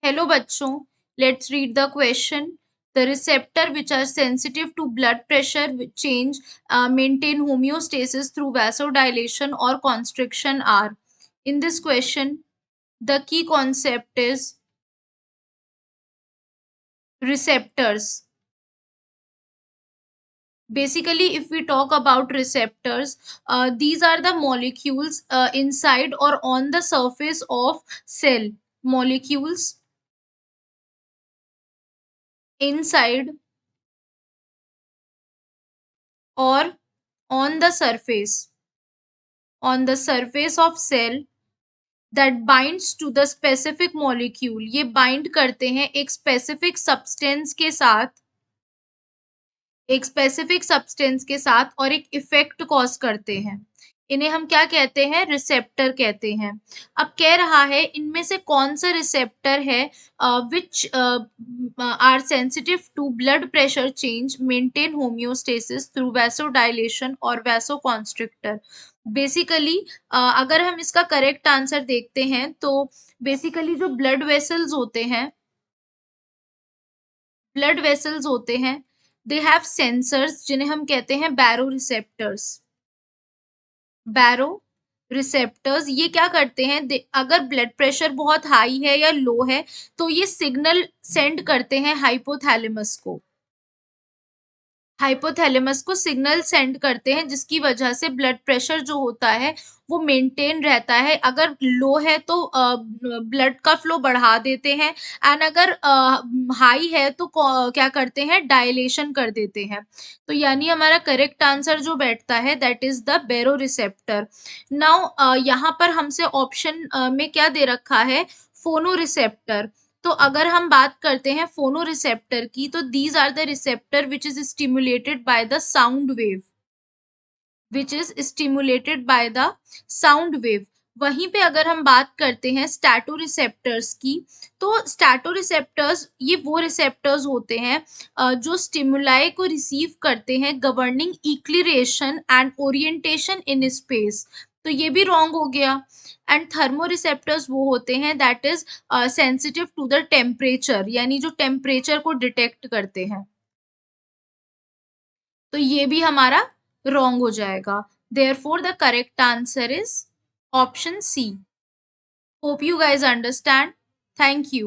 Hello बच्चों, let's read the question. The receptor which are sensitive to blood pressure change maintain homeostasis through vasodilation or constriction are. In this question, the key concept is receptors. Basically, if we talk about receptors, these are the molecules inside or on the surface of cell. Molecules inside or on the surface of cell that binds to the specific molecule. ये bind करते हैं एक specific substance के साथ, और एक effect cause करते हैं. इन्हें हम क्या कहते हैं? रिसेप्टर कहते हैं. अब कह रहा है इनमें से कौन सा रिसेप्टर है which are sensitive to blood pressure change, maintain homeostasis through vasodilation और वैसोकॉन्स्ट्रिक्टर. बेसिकली अगर हम इसका करेक्ट आंसर देखते हैं तो बेसिकली जो ब्लड वेसल्स होते हैं दे हैव सेंसर्स जिन्हें हम कहते हैं बैरो रिसेप्टर्स. ये क्या करते हैं? अगर ब्लड प्रेशर बहुत हाई है या लो है तो ये सिग्नल सेंड करते हैं हाइपोथैलेमस को सिग्नल सेंड करते हैं, जिसकी वजह से ब्लड प्रेशर जो होता है वो मेंटेन रहता है. अगर लो है तो ब्लड का फ्लो बढ़ा देते हैं, एंड अगर हाई है तो क्या करते हैं? डायलेशन कर देते हैं. तो यानी हमारा करेक्ट आंसर जो बैठता है दैट इज द बेरो रिसेप्टर. नाउ यहाँ पर हमसे ऑप्शन में क्या दे रखा है? फोनो रिसेप्टर. तो अगर हम बात करते हैं फोनो रिसेप्टर की, तो these are the receptor which is stimulated by the sound wave. वहीं पे अगर हम बात करते हैं स्टैटो रिसेप्टर्स की, तो स्टैटो रिसेप्टर्स ये वो रिसेप्टर्स होते हैं जो स्टिमुलाई को रिसीव करते हैं governing acceleration and orientation in space. तो ये भी रॉन्ग हो गया. एंड थर्मो रिसेप्टर्स वो होते हैं that is sensitive to the temperature, यानी जो टेम्परेचर को डिटेक्ट करते हैं. तो ये भी हमारा रॉन्ग हो जाएगा. Therefore, the correct answer is option C. Hope you guys understand. Thank you.